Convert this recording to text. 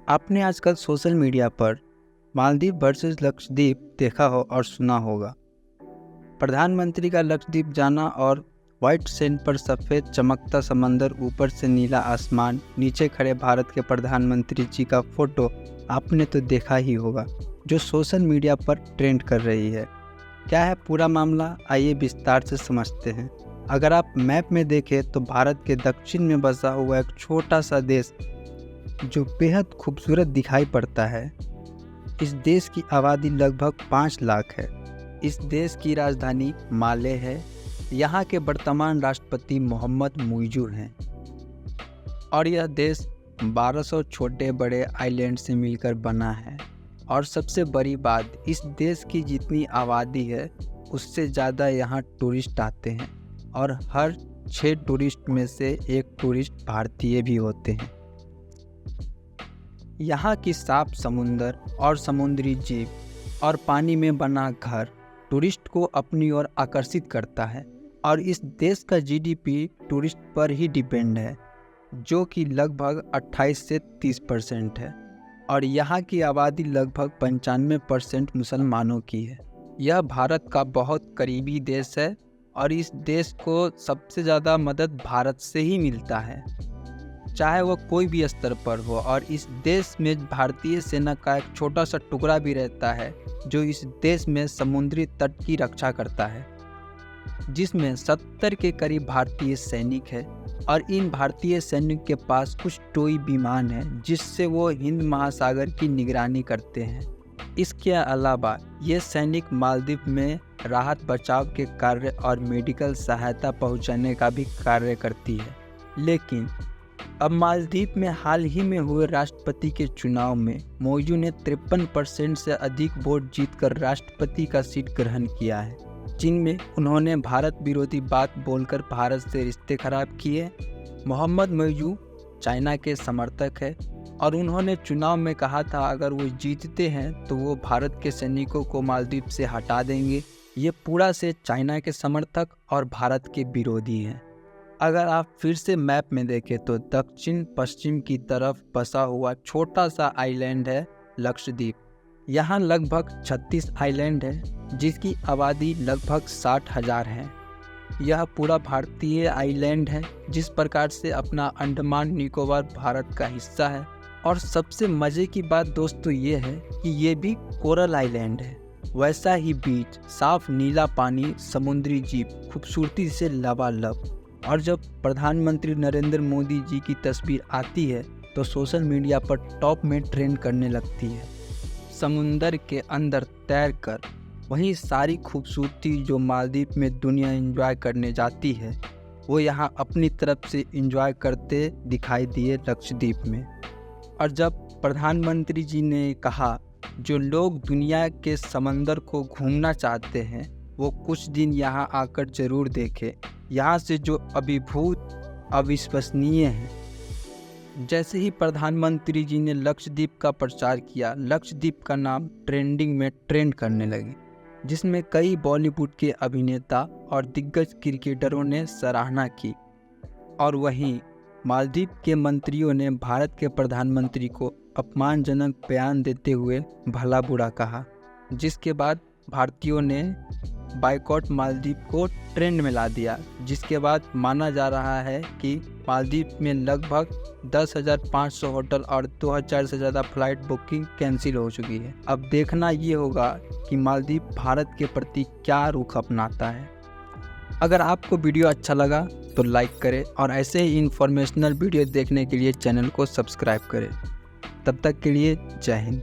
आपने आजकल social media पर मालदीव वर्सेस लक्षद्वीप देखा हो और सुना होगा। प्रधानमंत्री का लक्षद्वीप जाना और व्हाइट सैंड पर सफ़ेद चमकता समंदर, ऊपर से नीला आसमान, नीचे खड़े भारत के प्रधानमंत्री जी का फोटो आपने तो देखा ही होगा, जो सोशल मीडिया पर ट्रेंड कर रही है। क्या है पूरा मामला, आइए विस्तार से समझते हैं। अगर आप मैप में देखें तो भारत के दक्षिण में बसा हुआ एक छोटा सा देश जो बेहद खूबसूरत दिखाई पड़ता है। इस देश की आबादी लगभग 5 लाख है। इस देश की राजधानी माले है। यहाँ के वर्तमान राष्ट्रपति मोहम्मद मुइज़ हैं और यह देश 1200 छोटे बड़े आइलैंड से मिलकर बना है। और सबसे बड़ी बात, इस देश की जितनी आबादी है उससे ज़्यादा यहाँ टूरिस्ट आते हैं और हर 6 टूरिस्ट में से एक टूरिस्ट भारतीय भी होते हैं। यहाँ की साफ समुंदर और समुद्री जीव और पानी में बना घर टूरिस्ट को अपनी ओर आकर्षित करता है। और इस देश का जीडीपी टूरिस्ट पर ही डिपेंड है, जो कि लगभग 28 से 30% है। और यहाँ की आबादी लगभग 95% मुसलमानों की है। यह भारत का बहुत करीबी देश है और इस देश को सबसे ज़्यादा मदद भारत से ही मिलता है, चाहे वो कोई भी स्तर पर हो। और इस देश में भारतीय सेना का एक छोटा सा टुकड़ा भी रहता है जो इस देश में समुद्री तट की रक्षा करता है, जिसमें 70 के करीब भारतीय सैनिक है। और इन भारतीय सैनिक के पास कुछ टोई विमान हैं जिससे वो हिंद महासागर की निगरानी करते हैं। इसके अलावा ये सैनिक मालदीव में राहत बचाव के कार्य और मेडिकल सहायता पहुंचाने का भी कार्य करती है। लेकिन अब मालदीव में हाल ही में हुए राष्ट्रपति के चुनाव में मुइज़ ने 53% से अधिक वोट जीतकर राष्ट्रपति का सीट ग्रहण किया है, जिनमें उन्होंने भारत विरोधी बात बोलकर भारत से रिश्ते खराब किए। मोहम्मद मुइज़ चाइना के समर्थक है और उन्होंने चुनाव में कहा था अगर वो जीतते हैं तो वो भारत के सैनिकों को मालदीव से हटा देंगे। ये पूरा से चाइना के समर्थक और भारत के विरोधी हैं। अगर आप फिर से मैप में देखें तो दक्षिण पश्चिम की तरफ बसा हुआ छोटा सा आइलैंड है लक्षद्वीप। यहाँ लगभग 36 आइलैंड है जिसकी आबादी लगभग 60,000 है। यह पूरा भारतीय आइलैंड है, जिस प्रकार से अपना अंडमान निकोबार भारत का हिस्सा है। और सबसे मज़े की बात दोस्तों ये है कि ये भी कोरल आइलैंड है। वैसा ही बीच, साफ नीला पानी, समुद्री जीव खूबसूरती से लबालब। और जब प्रधानमंत्री नरेंद्र मोदी जी की तस्वीर आती है तो सोशल मीडिया पर टॉप में ट्रेंड करने लगती है। समुंदर के अंदर तैरकर वही सारी खूबसूरती जो मालदीव में दुनिया एंजॉय करने जाती है, वो यहाँ अपनी तरफ से एंजॉय करते दिखाई दिए लक्षद्वीप में। और जब प्रधानमंत्री जी ने कहा जो लोग दुनिया के समंदर को घूमना चाहते हैं वो कुछ दिन यहाँ आकर ज़रूर देखें, यहाँ से जो अभिभूत अविश्वसनीय है। जैसे ही प्रधानमंत्री जी ने लक्षद्वीप का प्रचार किया, लक्षद्वीप का नाम ट्रेंडिंग में ट्रेंड करने लगे, जिसमें कई बॉलीवुड के अभिनेता और दिग्गज क्रिकेटरों ने सराहना की। और वहीं मालदीव के मंत्रियों ने भारत के प्रधानमंत्री को अपमानजनक बयान देते हुए भला बुरा कहा, जिसके बाद भारतीयों ने बाइकॉट मालदीव को ट्रेंड में ला दिया। जिसके बाद माना जा रहा है कि मालदीव में लगभग 10,500 होटल और 2,000 से ज़्यादा फ्लाइट बुकिंग कैंसिल हो चुकी है। अब देखना ये होगा कि मालदीव भारत के प्रति क्या रुख अपनाता है। अगर आपको वीडियो अच्छा लगा तो लाइक करें और ऐसे ही इन्फॉर्मेशनल वीडियो देखने के लिए चैनल को सब्सक्राइब करें। तब तक के लिए जय हिंद।